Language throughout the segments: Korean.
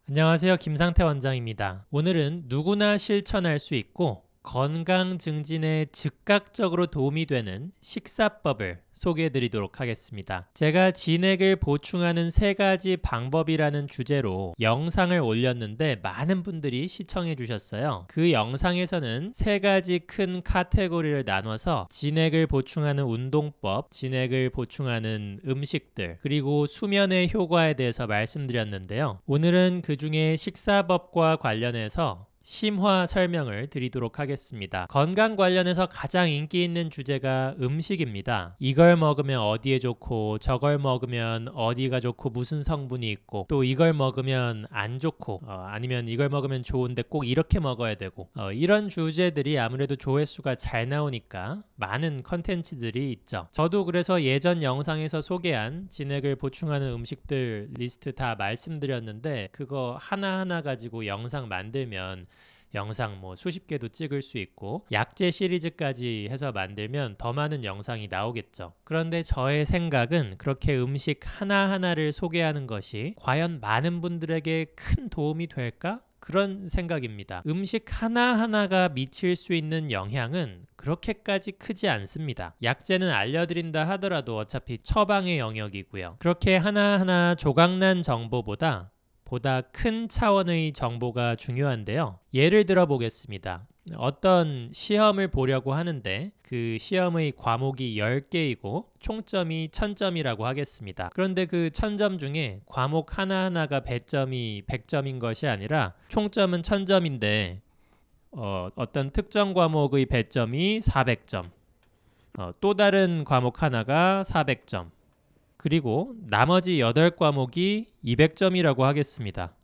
안녕하세요. 김상태 원장입니다. 오늘은 누구나 실천할 수 있고 건강 증진에 즉각적으로 도움이 되는 식사법을 소개해 드리도록 하겠습니다. 제가 진액을 보충하는 3가지 방법이라는 주제로 영상을 올렸는데 많은 분들이 시청해 주셨어요. 그 영상에서는 3가지 큰 카테고리를 나눠서 진액을 보충하는 운동법, 진액을 보충하는 음식들, 그리고 수면의 효과에 대해서 말씀드렸는데요. 오늘은 그 중에 식사법과 관련해서 심화 설명을 드리도록 하겠습니다. 건강 관련해서 가장 인기 있는 주제가 음식입니다. 이걸 먹으면 어디에 좋고 저걸 먹으면 어디가 좋고 무슨 성분이 있고 또 이걸 먹으면 안 좋고 아니면 이걸 먹으면 좋은데 꼭 이렇게 먹어야 되고 이런 주제들이 아무래도 조회수가 잘 나오니까 많은 컨텐츠들이 있죠. 저도 그래서 예전 영상에서 소개한 진액을 보충하는 음식들 리스트 다 말씀드렸는데 그거 하나하나 가지고 영상 만들면 영상 수십 개도 찍을 수 있고 약재 시리즈까지 해서 만들면 더 많은 영상이 나오겠죠. 그런데 저의 생각은 그렇게 음식 하나하나를 소개하는 것이 과연 많은 분들에게 큰 도움이 될까? 그런 생각입니다. 음식 하나하나가 미칠 수 있는 영향은 그렇게까지 크지 않습니다. 약재는 알려드린다 하더라도 어차피 처방의 영역이고요. 그렇게 하나하나 조각난 정보보다 큰 차원의 정보가 중요한데요. 예를 들어 보겠습니다. 어떤 시험을 보려고 하는데 그 시험의 과목이 10개이고 총점이 1000점이라고 하겠습니다. 그런데 그 1000점 중에 과목 하나하나가 배점이 100점인 것이 아니라 총점은 1000점인데 어떤 특정 과목의 배점이 400점, 또 다른 과목 하나가 400점, 그리고 나머지 8과목이 200점이라고 하겠습니다.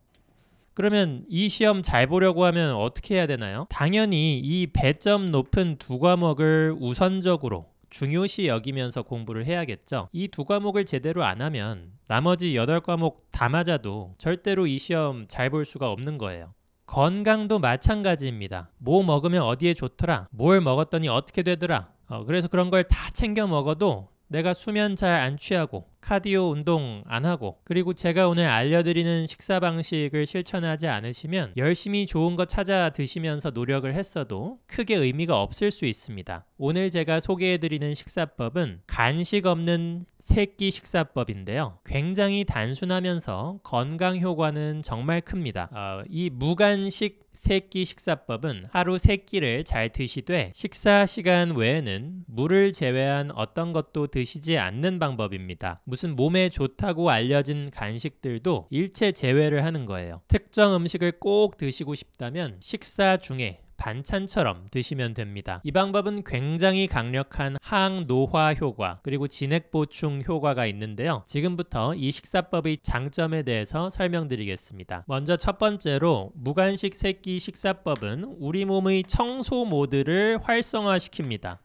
그러면 이 시험 잘 보려고 하면 어떻게 해야 되나요? 당연히 이 배점 높은 2과목을 우선적으로 중요시 여기면서 공부를 해야겠죠. 이 2과목을 제대로 안 하면 나머지 8과목 다 맞아도 절대로 이 시험 잘 볼 수가 없는 거예요. 건강도 마찬가지입니다. 뭐 먹으면 어디에 좋더라, 뭘 먹었더니 어떻게 되더라, 그래서 그런 걸 다 챙겨 먹어도 내가 수면 잘 안 취하고 카디오 운동 안 하고 그리고 제가 오늘 알려드리는 식사 방식을 실천하지 않으시면 열심히 좋은 거 찾아 드시면서 노력을 했어도 크게 의미가 없을 수 있습니다. 오늘 제가 소개해드리는 식사법은 간식 없는 3끼 식사법인데요. 굉장히 단순하면서 건강 효과는 정말 큽니다. 이 무간식 3끼 식사법은 하루 3끼를 잘 드시되 식사 시간 외에는 물을 제외한 어떤 것도 드시지 않는 방법입니다. 무슨 몸에 좋다고 알려진 간식들도 일체 제외를 하는 거예요. 특정 음식을 꼭 드시고 싶다면 식사 중에 반찬처럼 드시면 됩니다. 이 방법은 굉장히 강력한 항노화 효과 그리고 진액 보충 효과가 있는데요. 지금부터 이 식사법의 장점에 대해서 설명드리겠습니다. 먼저 첫 번째로 무간식 3끼 식사법은 우리 몸의 청소 모드를 활성화시킵니다.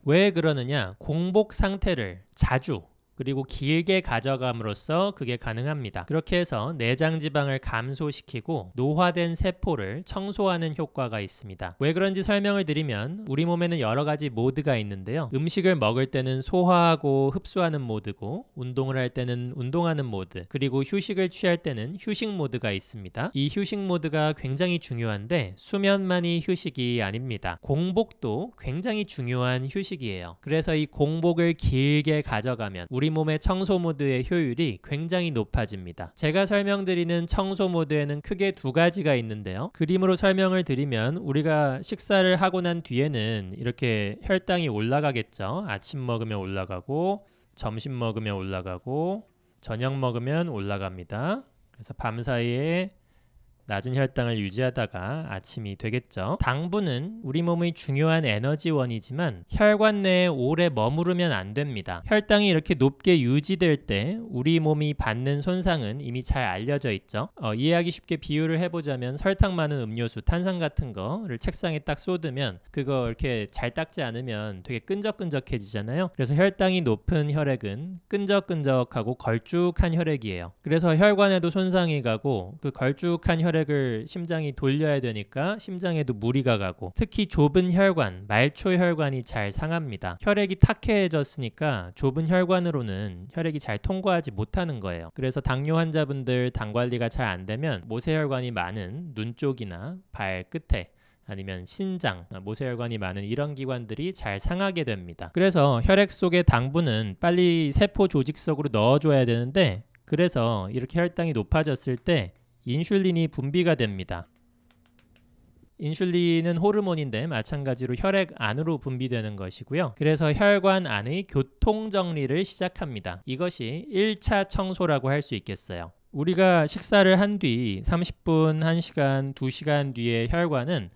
왜 그러느냐? 공복 상태를 자주 그리고 길게 가져감으로써 그게 가능합니다. 그렇게 해서 내장 지방을 감소시키고 노화된 세포를 청소하는 효과가 있습니다. 왜 그런지 설명을 드리면 우리 몸에는 여러 가지 모드가 있는데요. 음식을 먹을 때는 소화하고 흡수하는 모드고 운동을 할 때는 운동하는 모드 그리고 휴식을 취할 때는 휴식 모드가 있습니다. 이 휴식 모드가 굉장히 중요한데 수면만이 휴식이 아닙니다. 공복도 굉장히 중요한 휴식이에요. 그래서 이 공복을 길게 가져가면 우리 몸의 청소 모드의 효율이 굉장히 높아집니다. 제가 설명드리는 청소 모드에는 크게 2가지가 있는데요. 그림으로 설명을 드리면 우리가 식사를 하고 난 뒤에는 이렇게 혈당이 올라가겠죠. 아침 먹으면 올라가고 점심 먹으면 올라가고 저녁 먹으면 올라갑니다. 그래서 밤사이에 낮은 혈당을 유지하다가 아침이 되겠죠. 당분은 우리 몸의 중요한 에너지원이지만 혈관 내에 오래 머무르면 안 됩니다. 혈당이 이렇게 높게 유지될 때 우리 몸이 받는 손상은 이미 잘 알려져 있죠. 이해하기 쉽게 비유를 해보자면 설탕 많은 음료수, 탄산 같은 거를 책상에 딱 쏟으면 그거 이렇게 잘 닦지 않으면 되게 끈적끈적해지잖아요. 그래서 혈당이 높은 혈액은 끈적끈적하고 걸쭉한 혈액이에요. 그래서 혈관에도 손상이 가고 그 걸쭉한 혈액 혈액을 심장이 돌려야 되니까 심장에도 무리가 가고, 특히 좁은 혈관, 말초 혈관이 잘 상합니다. 혈액이 탁해졌으니까 좁은 혈관으로는 혈액이 잘 통과하지 못하는 거예요. 그래서 당뇨 환자분들 당 관리가 잘 안 되면 모세혈관이 많은 눈 쪽이나 발 끝에 아니면 신장, 모세혈관이 많은 이런 기관들이 잘 상하게 됩니다. 그래서 혈액 속의 당분은 빨리 세포 조직 속으로 넣어줘야 되는데, 그래서 이렇게 혈당이 높아졌을 때 인슐린이 분비가 됩니다. 인슐린은 호르몬인데 마찬가지로 혈액 안으로 분비되는 것이고요. 그래서 혈관 안의 교통 정리를 시작합니다. 이것이 1차 청소라고 할 수 있겠어요. 우리가 식사를 한 뒤 30분, 1시간, 2시간 뒤에 혈관은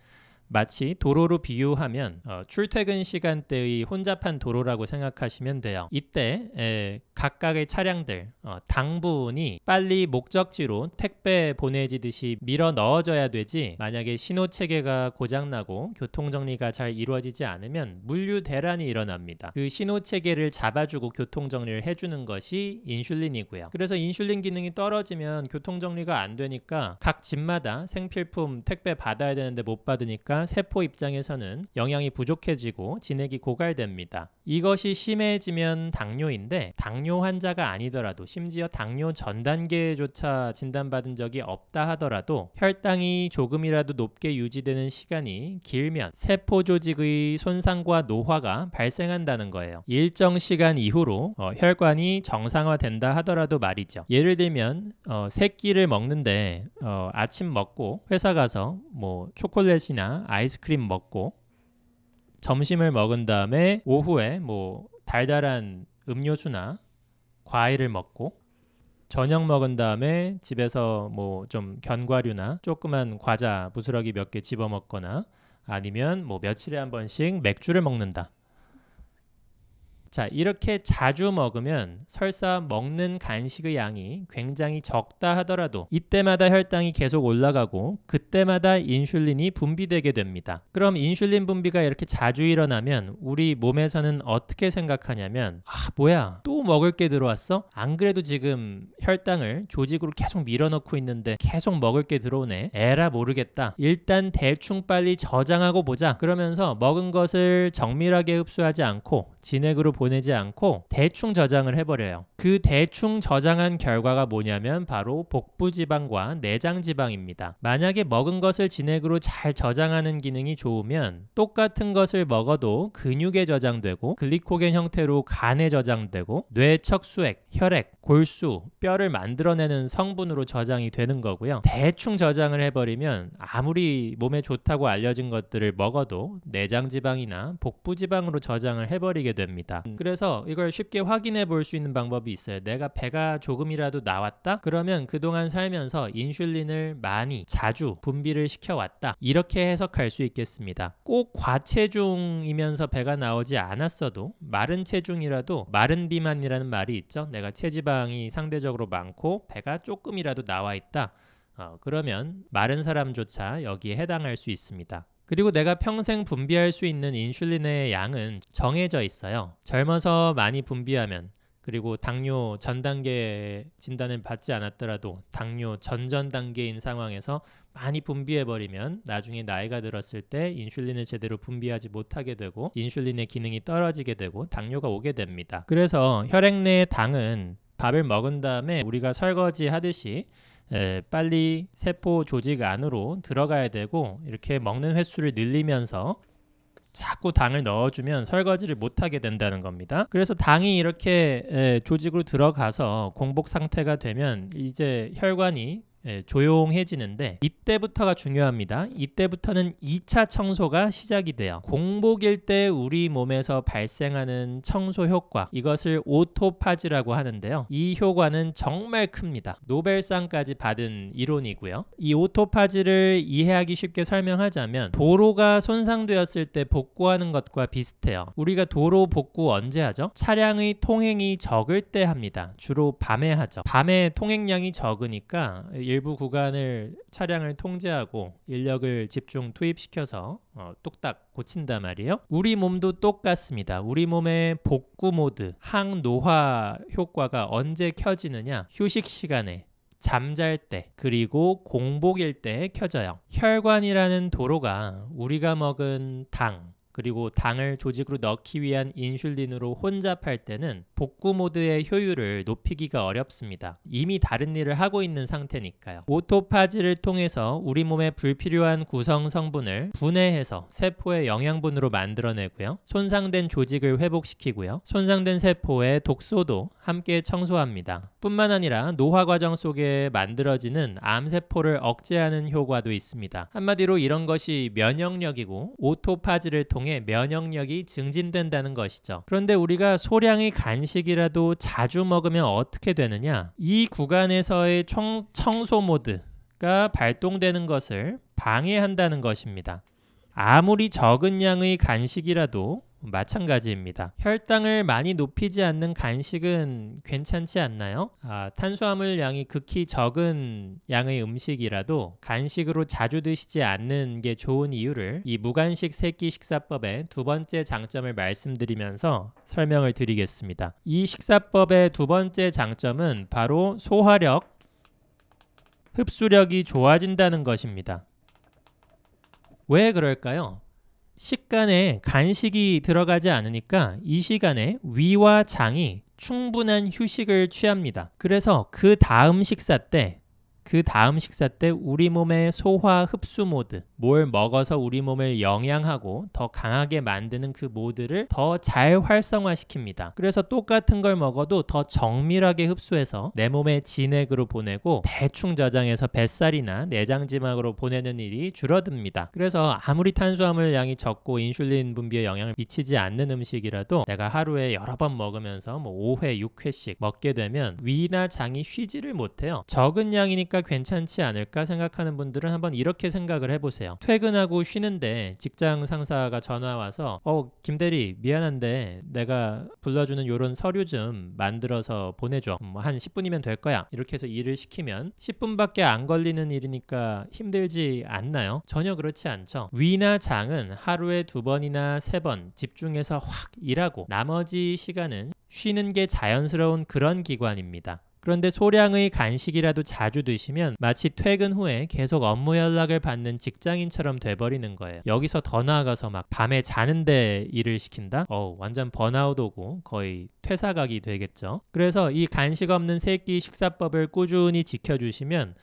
마치 도로로 비유하면 출퇴근 시간대의 혼잡한 도로라고 생각하시면 돼요. 이때 각각의 차량들, 당분이 빨리 목적지로 택배 보내지듯이 밀어 넣어져야 되지, 만약에 신호체계가 고장나고 교통정리가 잘 이루어지지 않으면 물류 대란이 일어납니다. 그 신호체계를 잡아주고 교통정리를 해주는 것이 인슐린이고요. 그래서 인슐린 기능이 떨어지면 교통정리가 안 되니까 각 집마다 생필품 택배 받아야 되는데 못 받으니까 세포 입장에서는 영양이 부족해지고 진액이 고갈됩니다. 이것이 심해지면 당뇨인데, 당뇨 환자가 아니더라도 심지어 당뇨 전 단계조차 진단받은 적이 없다 하더라도 혈당이 조금이라도 높게 유지되는 시간이 길면 세포 조직의 손상과 노화가 발생한다는 거예요. 일정 시간 이후로 혈관이 정상화된다 하더라도 말이죠. 예를 들면 새끼를 먹는데 아침 먹고 회사 가서 뭐 초콜릿이나 아이스크림 먹고 점심을 먹은 다음에 오후에 뭐 달달한 음료수나 과일을 먹고 저녁 먹은 다음에 집에서 뭐 좀 견과류나 조그만 과자 부스러기 몇 개 집어 먹거나 아니면 뭐 며칠에 한 번씩 맥주를 먹는다. 자, 이렇게 자주 먹으면 설사 먹는 간식의 양이 굉장히 적다 하더라도 이때마다 혈당이 계속 올라가고 그때마다 인슐린이 분비되게 됩니다. 그럼 인슐린 분비가 이렇게 자주 일어나면 우리 몸에서는 어떻게 생각하냐면, 뭐야, 또 먹을 게 들어왔어? 안 그래도 지금 혈당을 조직으로 계속 밀어넣고 있는데 계속 먹을 게 들어오네. 에라 모르겠다. 일단 대충 빨리 저장하고 보자. 그러면서 먹은 것을 정밀하게 흡수하지 않고 진액으로 보내지 않고 대충 저장을 해버려요. 그 대충 저장한 결과가 뭐냐면 바로 복부지방과 내장지방입니다. 만약에 먹은 것을 진액으로 잘 저장하는 기능이 좋으면 똑같은 것을 먹어도 근육에 저장되고 글리코겐 형태로 간에 저장되고 뇌 척수액, 혈액, 골수, 뼈를 만들어내는 성분으로 저장이 되는 거고요. 대충 저장을 해버리면 아무리 몸에 좋다고 알려진 것들을 먹어도 내장지방이나 복부지방으로 저장을 해버리게 됩니다. 그래서 이걸 쉽게 확인해 볼 수 있는 방법이 있어요. 내가 배가 조금이라도 나왔다? 그러면 그동안 살면서 인슐린을 많이 자주 분비를 시켜왔다. 이렇게 해석할 수 있겠습니다. 꼭 과체중이면서 배가 나오지 않았어도 마른 체중이라도 마른 비만이라는 말이 있죠. 내가 체지방이 상대적으로 많고 배가 조금이라도 나와 있다. 그러면 마른 사람조차 여기에 해당할 수 있습니다. 그리고 내가 평생 분비할 수 있는 인슐린의 양은 정해져 있어요. 젊어서 많이 분비하면, 그리고 당뇨 전 단계 진단을 받지 않았더라도 당뇨 전전 단계인 상황에서 많이 분비해버리면 나중에 나이가 들었을 때 인슐린을 제대로 분비하지 못하게 되고 인슐린의 기능이 떨어지게 되고 당뇨가 오게 됩니다. 그래서 혈액 내의 당은 밥을 먹은 다음에 우리가 설거지 하듯이 빨리 세포 조직 안으로 들어가야 되고, 이렇게 먹는 횟수를 늘리면서 자꾸 당을 넣어주면 설거지를 못하게 된다는 겁니다. 그래서 당이 이렇게 조직으로 들어가서 공복 상태가 되면 이제 혈관이 조용해지는데, 이때부터가 중요합니다. 이때부터는 2차 청소가 시작이 돼요. 공복일 때 우리 몸에서 발생하는 청소 효과, 이것을 오토파지라고 하는데요. 이 효과는 정말 큽니다. 노벨상까지 받은 이론이고요. 이 오토파지를 이해하기 쉽게 설명하자면 도로가 손상되었을 때 복구하는 것과 비슷해요. 우리가 도로 복구 언제 하죠? 차량의 통행이 적을 때 합니다. 주로 밤에 하죠. 밤에 통행량이 적으니까 일부 구간을 차량을 통제하고 인력을 집중 투입시켜서 뚝딱 고친단 말이에요. 우리 몸도 똑같습니다. 우리 몸의 복구 모드, 항노화 효과가 언제 켜지느냐? 휴식 시간에, 잠잘 때, 그리고 공복일 때 켜져요. 혈관이라는 도로가 우리가 먹은 당, 그리고 당을 조직으로 넣기 위한 인슐린으로 혼잡할 때는 복구 모드의 효율을 높이기가 어렵습니다. 이미 다른 일을 하고 있는 상태니까요. 오토파지를 통해서 우리 몸에 불필요한 구성 성분을 분해해서 세포의 영양분으로 만들어내고요. 손상된 조직을 회복시키고요. 손상된 세포의 독소도 함께 청소합니다. 뿐만 아니라 노화 과정 속에 만들어지는 암세포를 억제하는 효과도 있습니다. 한마디로 이런 것이 면역력이고 오토파지를 통해 면역력이 증진된다는 것이죠. 그런데 우리가 소량의 간식이라도 자주 먹으면 어떻게 되느냐? 이 구간에서의 청소 모드가 발동되는 것을 방해한다는 것입니다. 아무리 적은 양의 간식이라도 마찬가지입니다. 혈당을 많이 높이지 않는 간식은 괜찮지 않나요? 탄수화물 양이 극히 적은 양의 음식이라도 간식으로 자주 드시지 않는 게 좋은 이유를 이 무간식 세끼 식사법의 두 번째 장점을 말씀드리면서 설명을 드리겠습니다. 이 식사법의 두 번째 장점은 바로 소화력, 흡수력이 좋아진다는 것입니다. 왜 그럴까요? 식간에 간식이 들어가지 않으니까 이 시간에 위와 장이 충분한 휴식을 취합니다. 그래서 그 다음 식사 때 우리 몸의 소화 흡수 모드, 뭘 먹어서 우리 몸을 영양하고 더 강하게 만드는 그 모드를 더 잘 활성화시킵니다. 그래서 똑같은 걸 먹어도 더 정밀하게 흡수해서 내 몸에 진액으로 보내고 대충 저장해서 뱃살이나 내장지막으로 보내는 일이 줄어듭니다. 그래서 아무리 탄수화물 양이 적고 인슐린 분비에 영향을 미치지 않는 음식이라도 내가 하루에 여러 번 먹으면서 5회, 6회씩 먹게 되면 위나 장이 쉬지를 못해요. 적은 양이니까 괜찮지 않을까 생각하는 분들은 한번 이렇게 생각을 해보세요. 퇴근하고 쉬는데 직장 상사가 전화 와서 김대리 미안한데 내가 불러주는 요런 서류 좀 만들어서 보내줘. 한 10분이면 될 거야. 이렇게 해서 일을 시키면 10분밖에 안 걸리는 일이니까 힘들지 않나요? 전혀 그렇지 않죠. 위나 장은 하루에 2번이나 3번 집중해서 확 일하고 나머지 시간은 쉬는 게 자연스러운 그런 기관입니다. 그런데 소량의 간식이라도 자주 드시면 마치 퇴근 후에 계속 업무 연락을 받는 직장인처럼 돼버리는 거예요. 여기서 더 나아가서 막 밤에 자는데 일을 시킨다? 완전 번아웃 오고 거의 퇴사각이 되겠죠. 그래서 이 간식 없는 세끼 식사법을 꾸준히 지켜주시면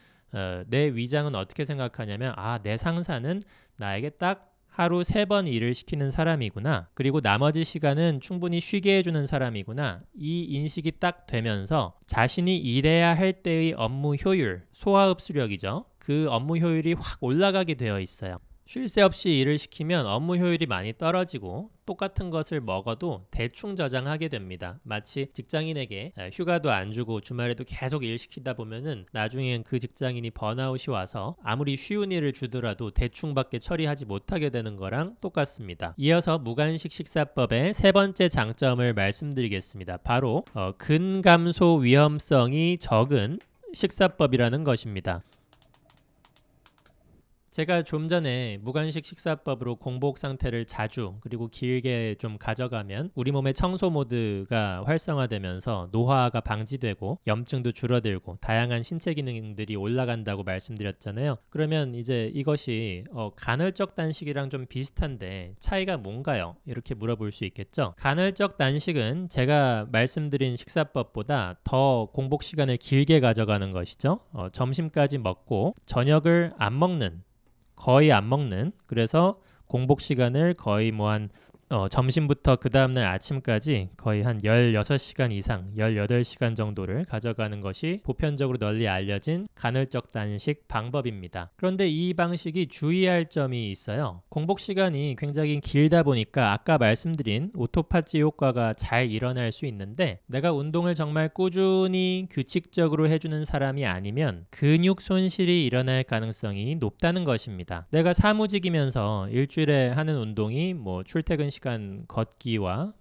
내 위장은 어떻게 생각하냐면 내 상사는 나에게 딱 하루 3번 일을 시키는 사람이구나. 그리고 나머지 시간은 충분히 쉬게 해주는 사람이구나. 이 인식이 딱 되면서 자신이 일해야 할 때의 업무 효율, 소화흡수력이죠. 그 업무 효율이 확 올라가게 되어 있어요. 쉴 새 없이 일을 시키면 업무 효율이 많이 떨어지고 똑같은 것을 먹어도 대충 저장하게 됩니다. 마치 직장인에게 휴가도 안 주고 주말에도 계속 일 시키다 보면은 나중엔 그 직장인이 번아웃이 와서 아무리 쉬운 일을 주더라도 대충밖에 처리하지 못하게 되는 거랑 똑같습니다. 이어서 무간식 식사법의 세 번째 장점을 말씀드리겠습니다. 바로 근감소 위험성이 적은 식사법이라는 것입니다. 제가 좀 전에 무간식 식사법으로 공복 상태를 자주 그리고 길게 좀 가져가면 우리 몸의 청소 모드가 활성화되면서 노화가 방지되고 염증도 줄어들고 다양한 신체 기능들이 올라간다고 말씀드렸잖아요. 그러면 이제 이것이 간헐적 단식이랑 좀 비슷한데 차이가 뭔가요? 이렇게 물어볼 수 있겠죠. 간헐적 단식은 제가 말씀드린 식사법보다 더 공복 시간을 길게 가져가는 것이죠. 점심까지 먹고 저녁을 거의 안 먹는, 그래서 공복 시간을 거의 점심부터 그 다음날 아침까지 거의 한 16시간 이상 18시간 정도를 가져가는 것이 보편적으로 널리 알려진 간헐적 단식 방법입니다. 그런데 이 방식이 주의할 점이 있어요. 공복 시간이 굉장히 길다 보니까 아까 말씀드린 오토파지 효과가 잘 일어날 수 있는데 내가 운동을 정말 꾸준히 규칙적으로 해주는 사람이 아니면 근육 손실이 일어날 가능성이 높다는 것입니다. 내가 사무직이면서 일주일에 하는 운동이 출퇴근 시간 걷기와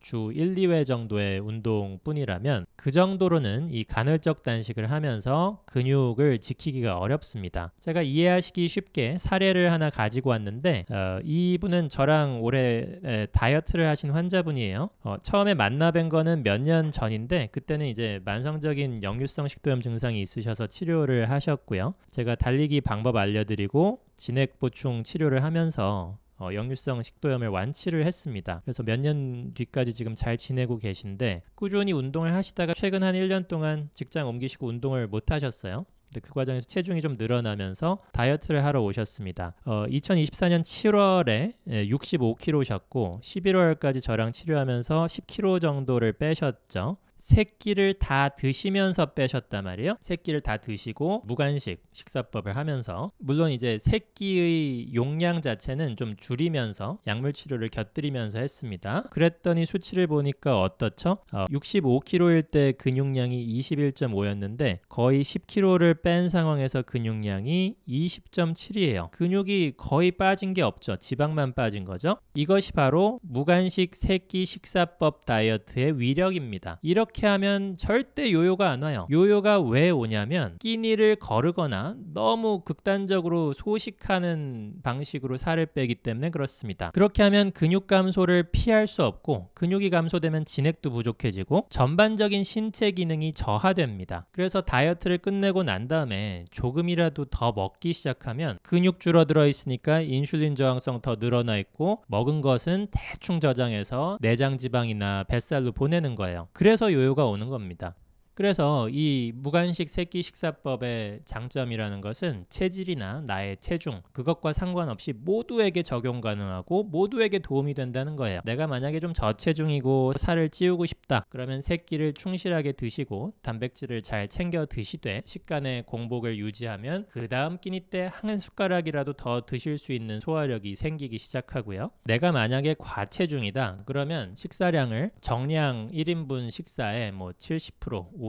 주 1, 2회 정도의 운동뿐이라면 그 정도로는 이 간헐적 단식을 하면서 근육을 지키기가 어렵습니다. 제가 이해하시기 쉽게 사례를 하나 가지고 왔는데 이분은 저랑 올해 다이어트를 하신 환자분이에요. 처음에 만나 뵌 거는 몇 년 전인데 그때는 이제 만성적인 역류성 식도염 증상이 있으셔서 치료를 하셨고요. 제가 달리기 방법 알려드리고 진액 보충 치료를 하면서 역류성 식도염을 완치를 했습니다. 그래서 몇 년 뒤까지 지금 잘 지내고 계신데 꾸준히 운동을 하시다가 최근 한 1년 동안 직장 옮기시고 운동을 못 하셨어요. 근데 그 과정에서 체중이 좀 늘어나면서 다이어트를 하러 오셨습니다. 2024년 7월에 65kg셨고 11월까지 저랑 치료하면서 10kg 정도를 빼셨죠. 세 끼를 다 드시면서 빼셨단 말이에요. 세 끼를 다 드시고 무간식 식사법을 하면서 물론 이제 세 끼의 용량 자체는 좀 줄이면서 약물 치료를 곁들이면서 했습니다. 그랬더니 수치를 보니까 어떻죠? 65kg일 때 근육량이 21.5였는데 거의 10kg를 뺀 상황에서 근육량이 20.7이에요. 근육이 거의 빠진 게 없죠. 지방만 빠진 거죠. 이것이 바로 무간식 세 끼 식사법 다이어트의 위력입니다. 이렇게 하면 절대 요요가 안 와요. 요요가 왜 오냐면 끼니를 거르거나 너무 극단적으로 소식하는 방식으로 살을 빼기 때문에 그렇습니다. 그렇게 하면 근육 감소를 피할 수 없고 근육이 감소되면 진액도 부족해지고 전반적인 신체 기능이 저하됩니다. 그래서 다이어트를 끝내고 난 다음에 조금이라도 더 먹기 시작하면 근육 줄어들어 있으니까 인슐린 저항성 더 늘어나 있고 먹은 것은 대충 저장해서 내장 지방이나 뱃살로 보내는 거예요. 그래서 요요가 오는 겁니다. 그래서 이 무간식 세끼 식사법의 장점이라는 것은 체질이나 나의 체중 그것과 상관없이 모두에게 적용 가능하고 모두에게 도움이 된다는 거예요. 내가 만약에 좀 저체중이고 살을 찌우고 싶다 그러면 세 끼를 충실하게 드시고 단백질을 잘 챙겨 드시되 식간의 공복을 유지하면 그 다음 끼니 때 한 숟가락이라도 더 드실 수 있는 소화력이 생기기 시작하고요. 내가 만약에 과체중이다 그러면 식사량을 정량 1인분 식사에 70%, 50%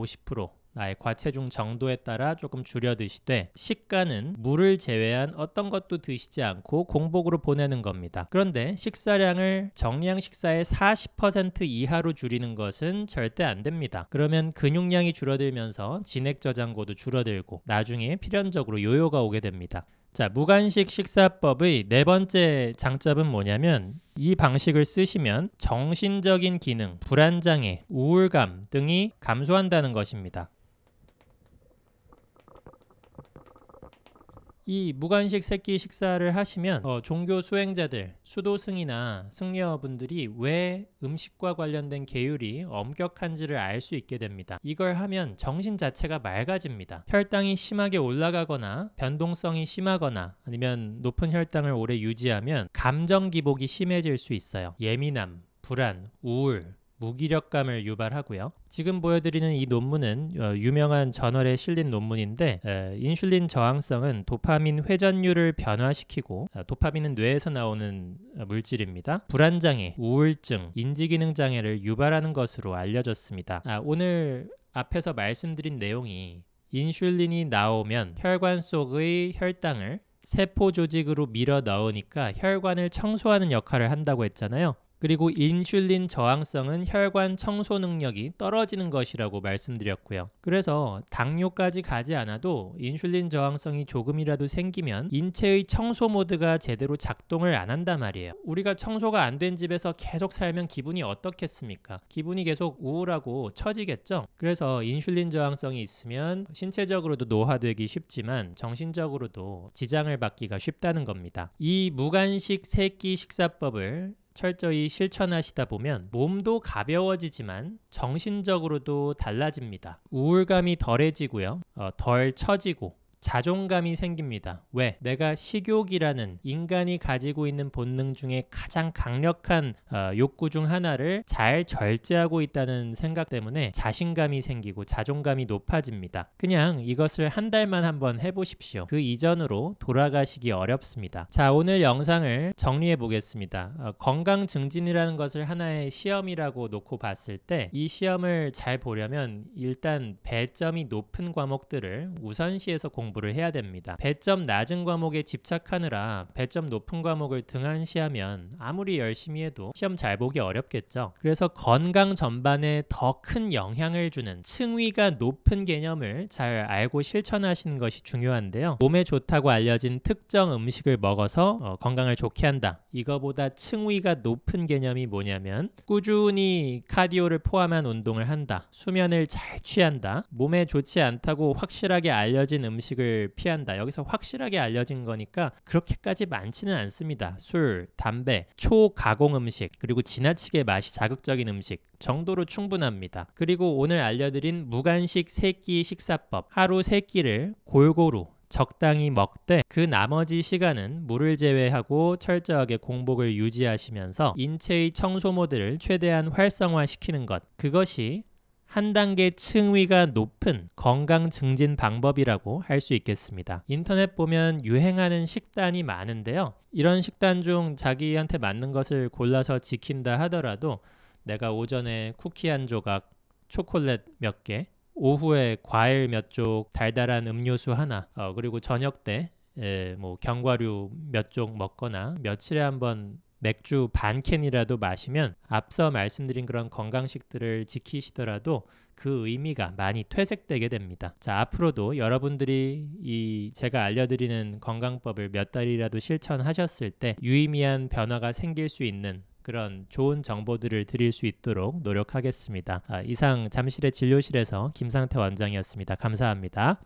나의 과체중 정도에 따라 조금 줄여 드시되 식간은 물을 제외한 어떤 것도 드시지 않고 공복으로 보내는 겁니다. 그런데 식사량을 정량 식사의 40% 이하로 줄이는 것은 절대 안 됩니다. 그러면 근육량이 줄어들면서 진액 저장고도 줄어들고 나중에 필연적으로 요요가 오게 됩니다. 자, 무간식 식사법의 네 번째 장점은 뭐냐면 이 방식을 쓰시면 정신적인 기능, 불안장애, 우울감 등이 감소한다는 것입니다. 이 무간식 세끼 식사를 하시면 종교 수행자들, 수도승이나 승려분들이 왜 음식과 관련된 계율이 엄격한지를 알 수 있게 됩니다. 이걸 하면 정신 자체가 맑아집니다. 혈당이 심하게 올라가거나 변동성이 심하거나 아니면 높은 혈당을 오래 유지하면 감정 기복이 심해질 수 있어요. 예민함, 불안, 우울, 무기력감을 유발하고요. 지금 보여드리는 이 논문은 유명한 저널에 실린 논문인데 인슐린 저항성은 도파민 회전율을 변화시키고 도파민은 뇌에서 나오는 물질입니다. 불안장애, 우울증, 인지기능장애를 유발하는 것으로 알려졌습니다. 오늘 앞에서 말씀드린 내용이 인슐린이 나오면 혈관 속의 혈당을 세포 조직으로 밀어 넣으니까 혈관을 청소하는 역할을 한다고 했잖아요. 그리고 인슐린 저항성은 혈관 청소 능력이 떨어지는 것이라고 말씀드렸고요. 그래서 당뇨까지 가지 않아도 인슐린 저항성이 조금이라도 생기면 인체의 청소 모드가 제대로 작동을 안 한단 말이에요. 우리가 청소가 안 된 집에서 계속 살면 기분이 어떻겠습니까? 기분이 계속 우울하고 처지겠죠? 그래서 인슐린 저항성이 있으면 신체적으로도 노화되기 쉽지만 정신적으로도 지장을 받기가 쉽다는 겁니다. 이 무간식 세끼 식사법을 철저히 실천하시다 보면 몸도 가벼워지지만 정신적으로도 달라집니다. 우울감이 덜해지고요. 덜 처지고 자존감이 생깁니다. 왜? 내가 식욕이라는 인간이 가지고 있는 본능 중에 가장 강력한 욕구 중 하나를 잘 절제하고 있다는 생각 때문에 자신감이 생기고 자존감이 높아집니다. 그냥 이것을 한 달만 한번 해보십시오. 그 이전으로 돌아가시기 어렵습니다. 자, 오늘 영상을 정리해 보겠습니다. 건강 증진이라는 것을 하나의 시험이라고 놓고 봤을 때 이 시험을 잘 보려면 일단 배점이 높은 과목들을 우선시해서 공부해야 공부를 해야 됩니다. 배점 낮은 과목에 집착하느라 배점 높은 과목을 등한시하면 아무리 열심히 해도 시험 잘 보기 어렵겠죠. 그래서 건강 전반에 더 큰 영향을 주는 층위가 높은 개념을 잘 알고 실천하시는 것이 중요한데요. 몸에 좋다고 알려진 특정 음식을 먹어서 건강을 좋게 한다. 이거보다 층위가 높은 개념이 뭐냐면 꾸준히 카디오를 포함한 운동을 한다. 수면을 잘 취한다. 몸에 좋지 않다고 확실하게 알려진 음식을 피한다. 여기서 확실하게 알려진 거니까 그렇게까지 많지는 않습니다. 술, 담배, 초가공 음식, 그리고 지나치게 맛이 자극적인 음식 정도로 충분합니다. 그리고 오늘 알려드린 무간식 3끼 식사법, 하루 3끼를 골고루 적당히 먹되 그 나머지 시간은 물을 제외하고 철저하게 공복을 유지하시면서 인체의 청소모드를 최대한 활성화시키는 것, 그것이 한 단계 층위가 높은 건강 증진 방법이라고 할 수 있겠습니다. 인터넷 보면 유행하는 식단이 많은데요. 이런 식단 중 자기한테 맞는 것을 골라서 지킨다 하더라도 내가 오전에 쿠키 한 조각, 초콜릿 몇 개, 오후에 과일 몇 쪽, 달달한 음료수 하나, 그리고 저녁 때 견과류 몇 쪽 먹거나 며칠에 한번 맥주 반 캔이라도 마시면 앞서 말씀드린 그런 건강식들을 지키시더라도 그 의미가 많이 퇴색되게 됩니다. 자, 앞으로도 여러분들이 제가 알려드리는 건강법을 몇 달이라도 실천하셨을 때 유의미한 변화가 생길 수 있는 그런 좋은 정보들을 드릴 수 있도록 노력하겠습니다. 이상 잠실의 진료실에서 김상태 원장이었습니다. 감사합니다.